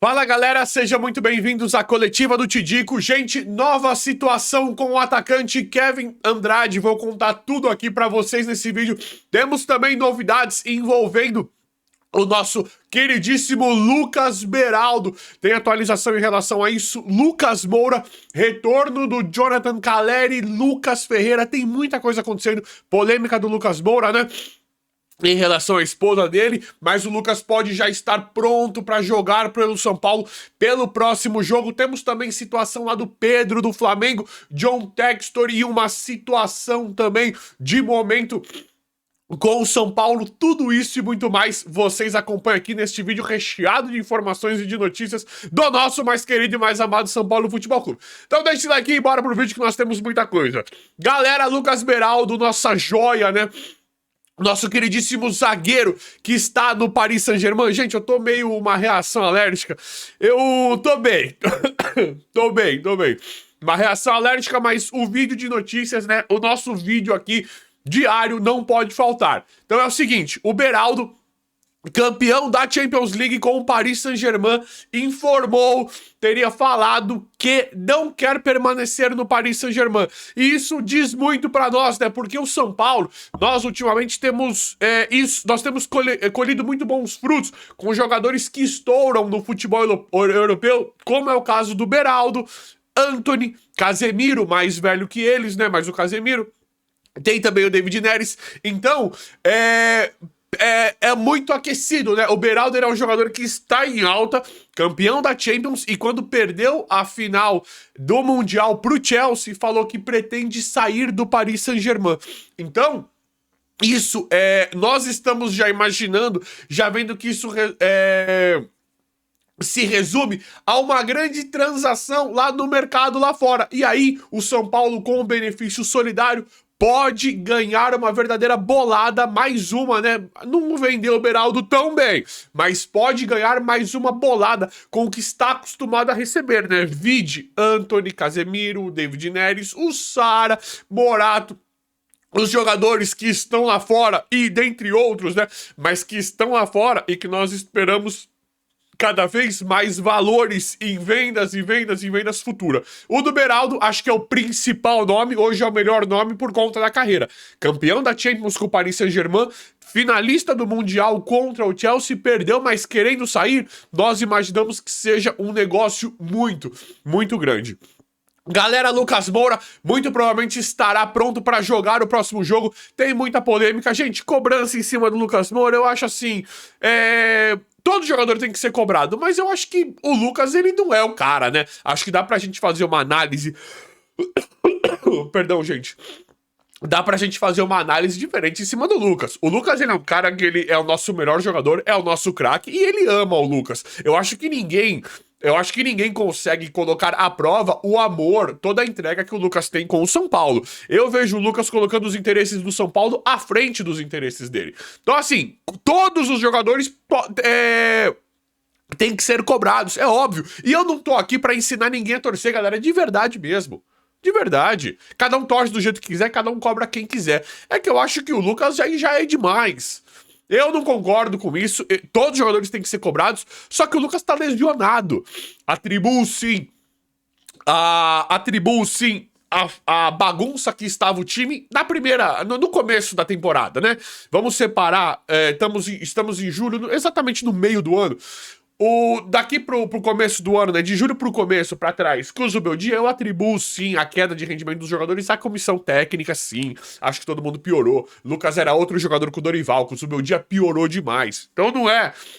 Fala galera, sejam muito bem-vindos à coletiva do Tidico. Gente, nova situação com o atacante Kevin Andrade. Vou contar tudo aqui pra vocês nesse vídeo. Temos também novidades envolvendo o nosso queridíssimo Lucas Beraldo. Tem atualização em relação a isso. Lucas Moura, retorno do Jonathan Calleri, Lucas Ferreira. Tem muita coisa acontecendo. Polêmica do Lucas Moura, né? Em relação à esposa dele, mas o Lucas pode já estar pronto para jogar pelo São Paulo pelo próximo jogo. Temos também situação lá do Pedro do Flamengo, John Textor e uma situação também de momento com o São Paulo. Tudo isso e muito mais vocês acompanham aqui neste vídeo recheado de informações e de notícias do nosso mais querido e mais amado São Paulo Futebol Clube. Então deixa o like e bora pro vídeo que nós temos muita coisa. Galera, Lucas Beraldo, nossa joia, né? Nosso queridíssimo zagueiro que está no Paris Saint-Germain. Gente, eu tô meio uma reação alérgica. Eu tô bem. tô bem. Uma reação alérgica, mas o vídeo de notícias, né? O nosso vídeo aqui diário não pode faltar. Então é o seguinte, o Beraldo, campeão da Champions League com o Paris Saint-Germain, informou, teria falado que não quer permanecer no Paris Saint-Germain. E isso diz muito pra nós, né? Porque o São Paulo, nós ultimamente temos nós temos colhido muito bons frutos com jogadores que estouram no futebol europeu, como é o caso do Beraldo, Antony, Casemiro, mais velho que eles, né? Mas o Casemiro. Tem também o David Neres. Então, é muito aquecido, né? O Beraldo é um jogador que está em alta, campeão da Champions, e quando perdeu a final do Mundial pro Chelsea, falou que pretende sair do Paris Saint-Germain. Então, isso, nós estamos já imaginando, já vendo que isso se resume a uma grande transação lá no mercado lá fora. E aí, o São Paulo, com o benefício solidário, pode ganhar uma verdadeira bolada, mais uma, né? Não vendeu o Beraldo tão bem, mas pode ganhar mais uma bolada com o que está acostumado a receber, né? Vide Antony, Casemiro, David Neres, o Sara, Morato, os jogadores que estão lá fora e dentre outros, né? Mas que estão lá fora e que nós esperamos cada vez mais valores em vendas futuras. O do Beraldo, acho que é o principal nome, hoje é o melhor nome por conta da carreira. Campeão da Champions com o Paris Saint-Germain, finalista do Mundial contra o Chelsea, perdeu, mas querendo sair, nós imaginamos que seja um negócio muito grande. Galera, Lucas Moura muito provavelmente estará pronto para jogar o próximo jogo. Tem muita polêmica. Gente, cobrança em cima do Lucas Moura, eu acho assim... Todo jogador tem que ser cobrado, mas eu acho que o Lucas, ele não é o cara, né? Acho que dá pra gente fazer uma análise... Perdão, gente. Dá pra gente fazer uma análise diferente em cima do Lucas. O Lucas, ele é um cara que ele é o nosso melhor jogador, é o nosso craque, e ele ama o Lucas. Eu acho que ninguém consegue colocar à prova o amor, toda a entrega que o Lucas tem com o São Paulo. Eu vejo o Lucas colocando os interesses do São Paulo à frente dos interesses dele. Então, assim, todos os jogadores têm que ser cobrados, é óbvio. E eu não tô aqui pra ensinar ninguém a torcer, galera, de verdade mesmo. De verdade. Cada um torce do jeito que quiser, cada um cobra quem quiser. É que eu acho que o Lucas já é demais. Eu não concordo com isso, todos os jogadores têm que ser cobrados, só que o Lucas tá lesionado. Atribuo sim a bagunça que estava o time no começo da temporada, né? Vamos separar, estamos em julho, exatamente no meio do ano. Daqui pro começo do ano, né, de julho pro começo, pra trás, com o Zubeldia, eu atribuo sim a queda de rendimento dos jogadores à comissão técnica, sim. Acho que todo mundo piorou. Lucas era outro jogador com o Dorival, com o Zubeldia piorou demais. Então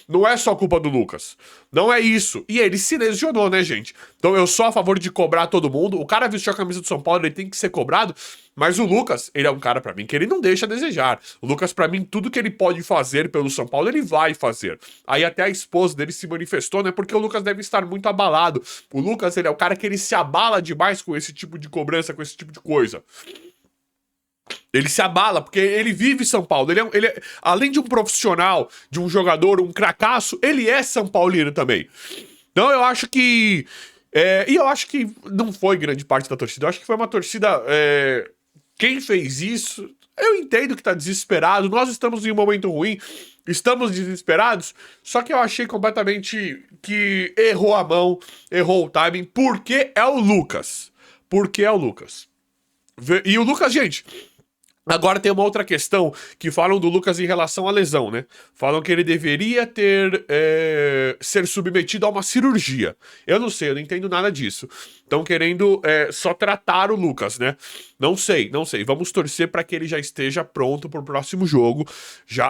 não é só culpa do Lucas. Não é isso. E ele se lesionou, né, gente? Então eu sou a favor de cobrar todo mundo. O cara vestiu a camisa do São Paulo, ele tem que ser cobrado. Mas o Lucas, ele é um cara pra mim que ele não deixa a desejar. O Lucas, pra mim, tudo que ele pode fazer pelo São Paulo, ele vai fazer. Aí até a esposa dele se manifestou, né? Porque o Lucas deve estar muito abalado. O Lucas, ele é o cara que ele se abala demais com esse tipo de cobrança, com esse tipo de coisa. Ele se abala, porque ele vive São Paulo. Ele é, além de um profissional, de um jogador, um cracaço, ele é São Paulino também. Então eu acho que... e eu acho que não foi grande parte da torcida. Eu acho que foi uma torcida... Quem fez isso Eu entendo que tá desesperado, nós estamos em um momento ruim, estamos desesperados, só que eu achei completamente que errou a mão, errou o timing, porque é o Lucas. Porque é o Lucas. E o Lucas, gente, agora tem uma outra questão que falam do Lucas em relação à lesão, né? Falam que ele deveria ser submetido a uma cirurgia. Eu não sei, eu não entendo nada disso. Estão querendo só tratar o Lucas, né? Não sei. Vamos torcer para que ele já esteja pronto pro próximo jogo,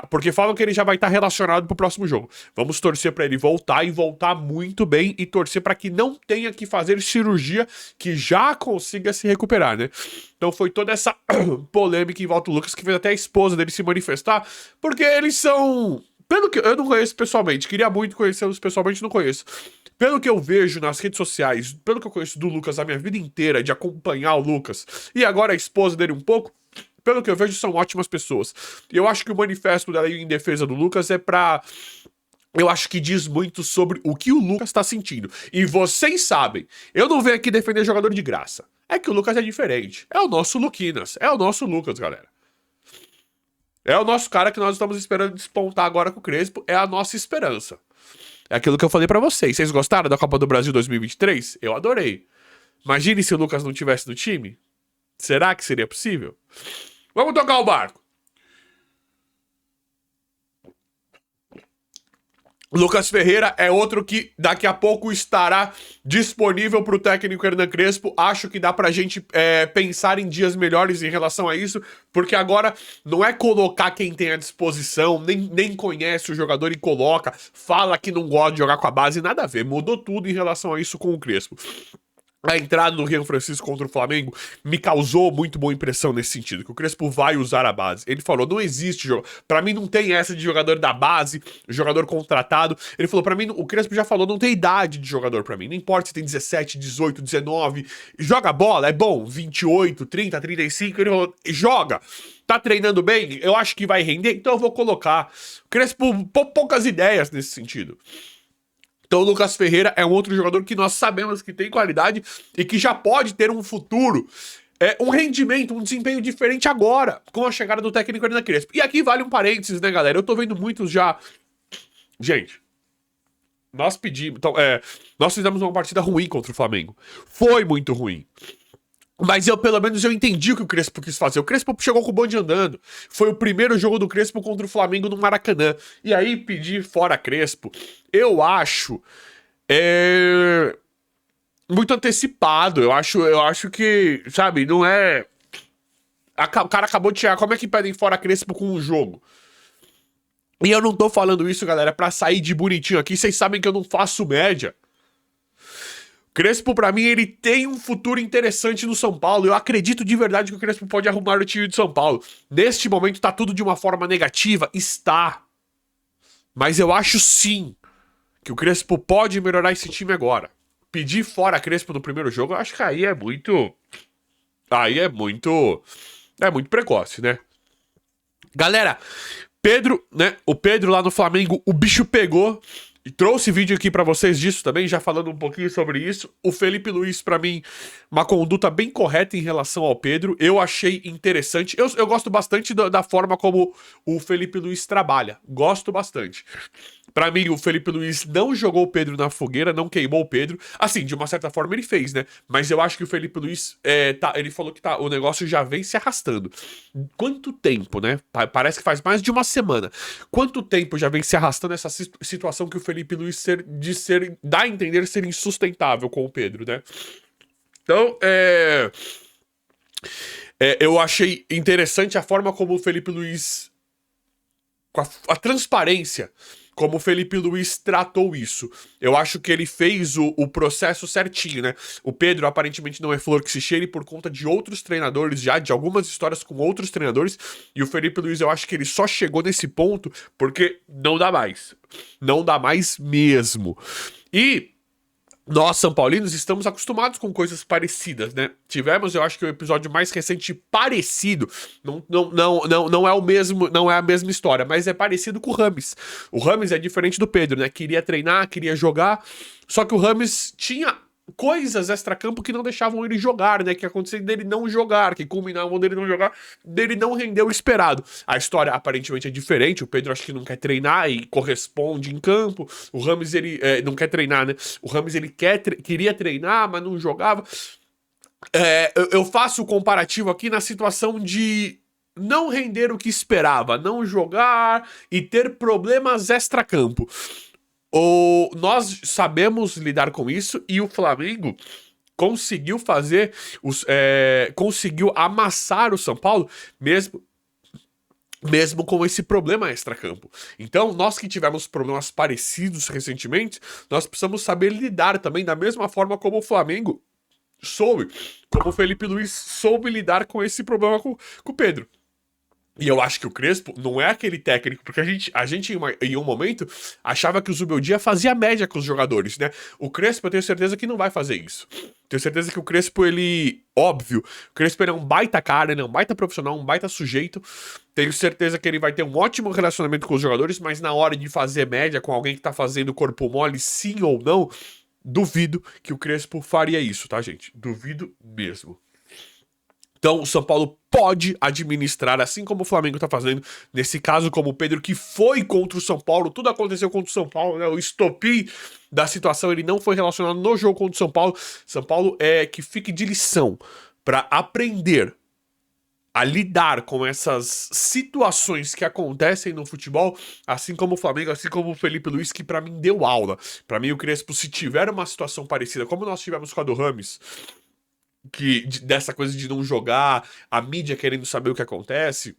porque falam que ele já vai estar relacionado pro próximo jogo. Vamos torcer para ele voltar e voltar muito bem e torcer para que não tenha que fazer cirurgia, que já consiga se recuperar, né? Então foi toda essa polêmica em volta do Lucas que fez até a esposa dele se manifestar, porque eles são... Pelo que eu não conheço pessoalmente, queria muito conhecê-los pessoalmente, não conheço. Pelo que eu vejo nas redes sociais, pelo que eu conheço do Lucas a minha vida inteira, de acompanhar o Lucas, e agora a esposa dele um pouco, pelo que eu vejo, são ótimas pessoas. E eu acho que o manifesto dela em defesa do Lucas eu acho que diz muito sobre o que o Lucas tá sentindo. E vocês sabem, eu não venho aqui defender jogador de graça. É que o Lucas é diferente. É o nosso Luquinas. É o nosso Lucas, galera. É o nosso cara que nós estamos esperando despontar agora com o Crespo. É a nossa esperança. É aquilo que eu falei pra vocês. Vocês gostaram da Copa do Brasil 2023? Eu adorei. Imagine se o Lucas não tivesse no time. Será que seria possível? Vamos tocar o barco. Lucas Ferreira é outro que daqui a pouco estará disponível para o técnico Hernan Crespo. Acho que dá pra gente pensar em dias melhores em relação a isso, porque agora não é colocar quem tem à disposição, nem conhece o jogador e coloca, fala que não gosta de jogar com a base, nada a ver. Mudou tudo em relação a isso com o Crespo. A entrada do Rian Francisco contra o Flamengo me causou muito boa impressão nesse sentido, que o Crespo vai usar a base. Ele falou, não existe jogo. Pra mim não tem essa de jogador da base, jogador contratado. Ele falou, pra mim, o Crespo já falou, não tem idade de jogador pra mim. Não importa se tem 17, 18, 19. Joga bola, é bom. 28, 30, 35. Ele falou, joga. Tá treinando bem? Eu acho que vai render, então eu vou colocar. O Crespo, poucas ideias nesse sentido. Então o Lucas Ferreira é um outro jogador que nós sabemos que tem qualidade e que já pode ter um futuro, um rendimento, um desempenho diferente agora, com a chegada do técnico Hernan Crespo. E aqui vale um parênteses, né, galera? Eu tô vendo muitos já... Gente, nós pedimos... Então, nós fizemos uma partida ruim contra o Flamengo. Foi muito ruim. Mas pelo menos, eu entendi o que o Crespo quis fazer. O Crespo chegou com o bonde andando. Foi o primeiro jogo do Crespo contra o Flamengo no Maracanã. E aí, pedir fora Crespo, eu acho... muito antecipado. Eu acho que, sabe, não é... O cara acabou de chegar. Como é que pedem fora Crespo com um jogo? E eu não tô falando isso, galera, pra sair de bonitinho aqui. Vocês sabem que eu não faço média. Crespo, pra mim, ele tem um futuro interessante no São Paulo. Eu acredito de verdade que o Crespo pode arrumar o time de São Paulo. Neste momento, tá tudo de uma forma negativa? Está. Mas eu acho sim que o Crespo pode melhorar esse time agora. Pedir fora Crespo no primeiro jogo, eu acho que aí é muito... É muito precoce, né? Galera, Pedro, né? O Pedro lá no Flamengo, o bicho pegou... E trouxe vídeo aqui pra vocês disso também, já falando um pouquinho sobre isso. O Felipe Luiz, pra mim, uma conduta bem correta em relação ao Pedro. Eu achei interessante. Eu gosto bastante da forma como o Felipe Luiz trabalha. Gosto bastante. Pra mim, o Felipe Luiz não jogou o Pedro na fogueira, não queimou o Pedro. Assim, de uma certa forma ele fez, né? Mas eu acho que o Felipe Luiz, ele falou que o negócio já vem se arrastando. Quanto tempo, né? Parece que faz mais de uma semana. Quanto tempo já vem se arrastando essa situação que o Felipe Luiz dá a entender ser insustentável com o Pedro, né? Então, eu achei interessante a forma como o Felipe Luiz, com a transparência, como o Felipe Luiz tratou isso. Eu acho que ele fez o processo certinho, né? O Pedro aparentemente não é flor que se cheire por conta de outros treinadores já, de algumas histórias com outros treinadores, e o Felipe Luiz, eu acho que ele só chegou nesse ponto porque não dá mais. Não dá mais mesmo. E nós, São Paulinos, estamos acostumados com coisas parecidas, né? Tivemos, eu acho que o episódio mais recente parecido, não é o mesmo, não é a mesma história, mas é parecido com o Rames. O Rames é diferente do Pedro, né? Queria treinar, queria jogar, só que o Rames tinha coisas extracampo que não deixavam ele jogar, né? Que aconteceu dele não jogar, que culminavam dele não jogar, dele não render o esperado. A história aparentemente é diferente, o Pedro acho que não quer treinar e corresponde em campo, o Rames ele não quer treinar, né? O Rames ele queria treinar, mas não jogava. Eu faço o comparativo aqui na situação de não render o que esperava, não jogar e ter problemas extracampo. Nós sabemos lidar com isso e o Flamengo conseguiu conseguiu amassar o São Paulo mesmo com esse problema extracampo. Então, nós que tivemos problemas parecidos recentemente, nós precisamos saber lidar também da mesma forma como o Flamengo como o Felipe Luiz soube lidar com esse problema com o Pedro. E eu acho que o Crespo não é aquele técnico, porque a gente em um momento achava que o Zubeldia fazia média com os jogadores, né? O Crespo eu tenho certeza que não vai fazer isso. Tenho certeza que o Crespo, óbvio, o Crespo ele é um baita cara, ele é um baita profissional, um baita sujeito. Tenho certeza que ele vai ter um ótimo relacionamento com os jogadores, mas na hora de fazer média com alguém que tá fazendo corpo mole, sim ou não, duvido que o Crespo faria isso, tá, gente? Duvido mesmo. Então, o São Paulo pode administrar, assim como o Flamengo tá fazendo, nesse caso, como o Pedro, que foi contra o São Paulo, tudo aconteceu contra o São Paulo, né? O estopim da situação, ele não foi relacionado no jogo contra o São Paulo. São Paulo que fique de lição para aprender a lidar com essas situações que acontecem no futebol, assim como o Flamengo, assim como o Felipe Luiz, que pra mim deu aula. Pra mim, o Crespo, se tiver uma situação parecida, como nós tivemos com a do Rames, dessa coisa de não jogar, a mídia querendo saber o que acontece,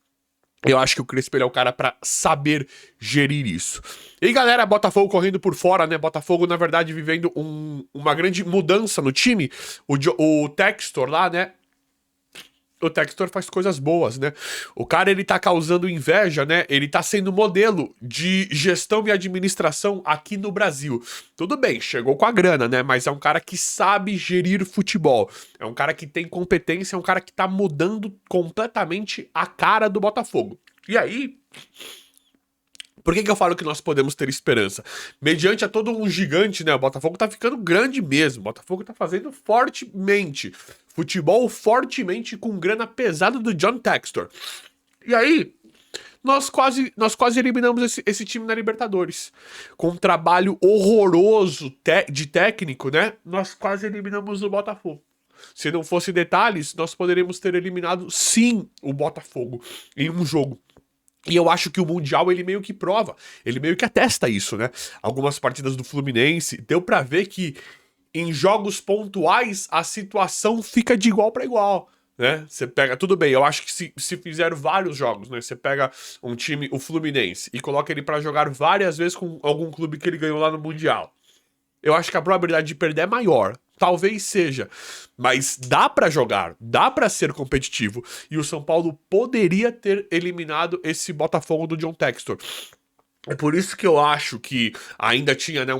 eu acho que o Crespo ele é o cara pra saber gerir isso. E galera, Botafogo correndo por fora, né? Botafogo, na verdade, vivendo uma grande mudança no time. O Textor lá, né? O Textor faz coisas boas, né? O cara, ele tá causando inveja, né? Ele tá sendo modelo de gestão e administração aqui no Brasil. Tudo bem, chegou com a grana, né? Mas é um cara que sabe gerir futebol. É um cara que tem competência, é um cara que tá mudando completamente a cara do Botafogo. E aí... Por que eu falo que nós podemos ter esperança? Mediante a todo um gigante, né? O Botafogo tá ficando grande mesmo. O Botafogo tá fazendo fortemente. Futebol fortemente com grana pesada do John Textor. E aí, nós quase eliminamos esse time na Libertadores. Com um trabalho horroroso de técnico, né? Nós quase eliminamos o Botafogo. Se não fosse detalhes, nós poderíamos ter eliminado, sim, o Botafogo em um jogo. E eu acho que o Mundial, ele meio que prova, ele meio que atesta isso, né? Algumas partidas do Fluminense, deu pra ver que em jogos pontuais a situação fica de igual pra igual, né? Você pega, tudo bem, eu acho que se fizer vários jogos, né? Você pega um time, o Fluminense, e coloca ele pra jogar várias vezes com algum clube que ele ganhou lá no Mundial. Eu acho que a probabilidade de perder é maior. Talvez seja, mas dá pra jogar, dá pra ser competitivo, e o São Paulo poderia ter eliminado esse Botafogo do John Textor. É por isso que eu acho que ainda tinha, né,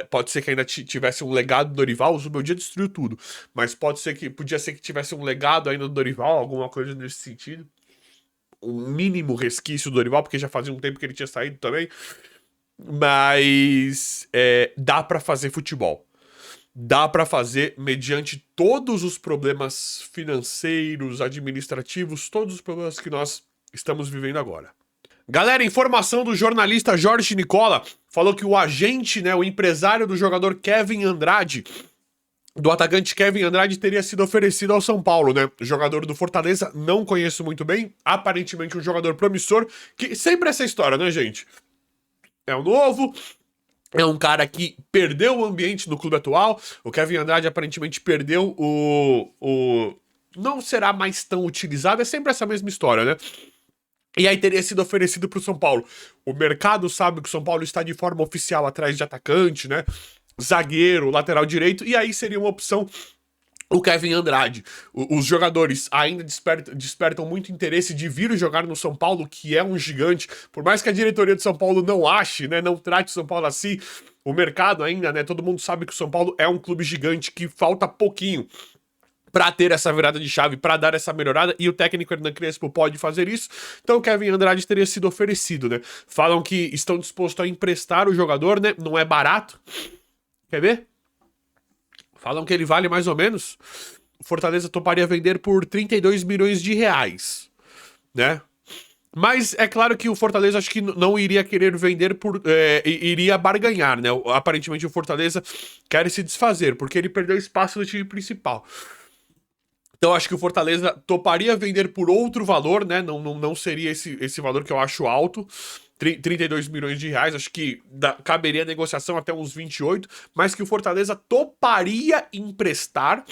pode ser que ainda tivesse um legado do Dorival. O Zubeldia destruiu tudo, mas podia ser que tivesse um legado ainda do Dorival, alguma coisa nesse sentido. Um mínimo resquício do Dorival, porque já fazia um tempo que ele tinha saído também. Mas dá pra fazer futebol. Dá pra fazer mediante todos os problemas financeiros, administrativos, todos os problemas que nós estamos vivendo agora. Galera, informação do jornalista Jorge Nicola, falou que o agente, né, o empresário do jogador Kevin Andrade, do atacante Kevin Andrade, teria sido oferecido ao São Paulo, né? O jogador do Fortaleza, não conheço muito bem, aparentemente um jogador promissor, que sempre essa história, né, gente? É o novo... É um cara que perdeu o ambiente no clube atual. O Kevin Andrade aparentemente perdeu não será mais tão utilizado. É sempre essa mesma história, né? E aí teria sido oferecido pro São Paulo. O mercado sabe que o São Paulo está de forma oficial atrás de atacante, né? Zagueiro, lateral direito. E aí seria uma opção... O Kevin Andrade. Os jogadores ainda despertam muito interesse de vir jogar no São Paulo, que é um gigante. Por mais que a diretoria do São Paulo não ache, né, não trate o São Paulo assim, o mercado ainda, né, todo mundo sabe que o São Paulo é um clube gigante, que falta pouquinho pra ter essa virada de chave, pra dar essa melhorada, e o técnico Hernan Crespo pode fazer isso. Então o Kevin Andrade teria sido oferecido, né? Falam que estão dispostos a emprestar o jogador, né? Não é barato. Quer ver? Falam que ele vale mais ou menos. O Fortaleza toparia vender por 32 milhões de reais, né? Mas é claro que o Fortaleza acho que não iria querer vender por... iria barganhar, né? Aparentemente o Fortaleza quer se desfazer, porque ele perdeu espaço no time principal. Então acho que o Fortaleza toparia vender por outro valor, né? Não seria esse valor que eu acho alto. 32 milhões de reais, acho que caberia a negociação até uns 28, mas que o Fortaleza toparia emprestar.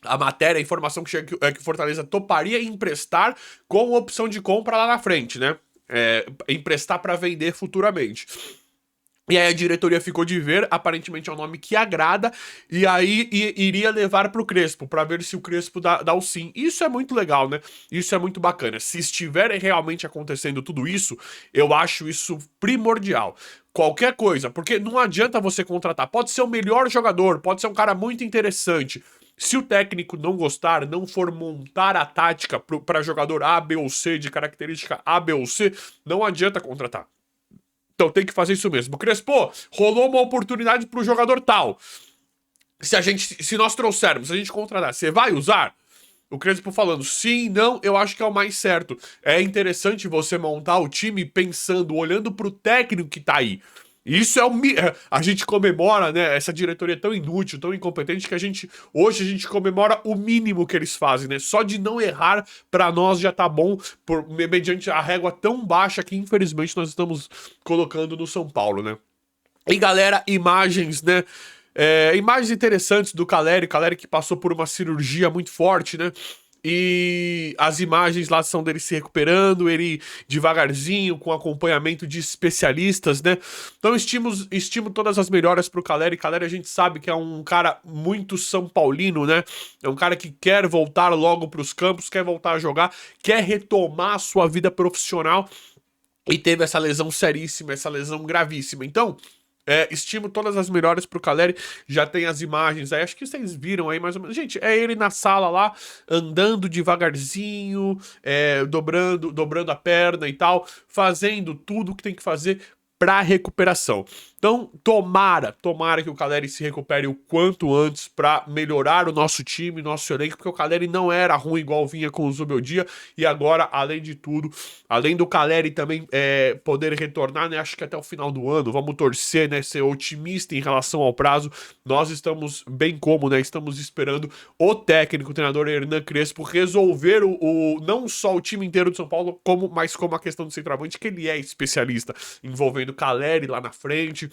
A matéria, a informação que chega é que o Fortaleza toparia emprestar com opção de compra lá na frente, né? Emprestar para vender futuramente. E aí a diretoria ficou de ver, aparentemente é um nome que agrada, e aí iria levar pro Crespo, pra ver se o Crespo dá o sim. Isso é muito legal, né? Isso é muito bacana. Se estiver realmente acontecendo tudo isso, eu acho isso primordial. Qualquer coisa, porque não adianta você contratar. Pode ser o melhor jogador, pode ser um cara muito interessante. Se o técnico não gostar, não for montar a tática para jogador A, B ou C, de característica A, B ou C, não adianta contratar. Então tem que fazer isso mesmo. Crespo, rolou uma oportunidade pro jogador tal. Se nós trouxermos, se a gente contratar, você vai usar? O Crespo falando sim, não, eu acho que é o mais certo. É interessante você montar o time pensando, olhando pro técnico que tá aí. Isso a gente comemora, né? Essa diretoria tão inútil, tão incompetente que hoje a gente comemora o mínimo que eles fazem, né? Só de não errar pra nós já tá bom, mediante a régua tão baixa que infelizmente nós estamos colocando no São Paulo, né? E galera, imagens, né? Imagens interessantes do Caleri que passou por uma cirurgia muito forte, né? E as imagens lá são dele se recuperando, ele devagarzinho, com acompanhamento de especialistas, né? Então estimo todas as melhoras pro Caleri. Caleri a gente sabe que é um cara muito São Paulino, né? É um cara que quer voltar logo pros campos, quer voltar a jogar, quer retomar a sua vida profissional e teve essa lesão seríssima, essa lesão gravíssima. Então, estimo todas as melhores pro Caleri. Já tem as imagens aí, acho que vocês viram aí mais ou menos. Gente, é ele na sala lá, andando devagarzinho, dobrando a perna e tal, fazendo tudo o que tem que fazer pra recuperação. Então, tomara que o Caleri se recupere o quanto antes pra melhorar o nosso time, nosso elenco, porque o Caleri não era ruim igual vinha com o Zubeldia, e agora, além de tudo, além do Caleri também poder retornar, né, acho que até o final do ano, vamos torcer, né, ser otimista em relação ao prazo, nós estamos bem como, né, estamos esperando o técnico, o treinador Hernan Crespo, resolver não só o time inteiro de São Paulo, mas como a questão do centroavante, que ele é especialista, envolvendo Caleri lá na frente,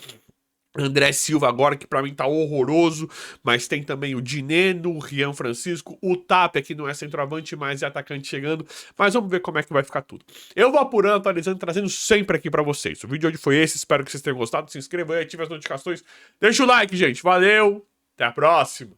André Silva agora, que pra mim tá horroroso, mas tem também o Dineno, o Rian Francisco, o Tapia, que não é centroavante, mas é atacante chegando, mas vamos ver como é que vai ficar tudo. Eu vou apurando, atualizando, trazendo sempre aqui pra vocês. O vídeo de hoje foi esse, espero que vocês tenham gostado, se inscreva aí, ative as notificações, deixa o like, gente, valeu, até a próxima!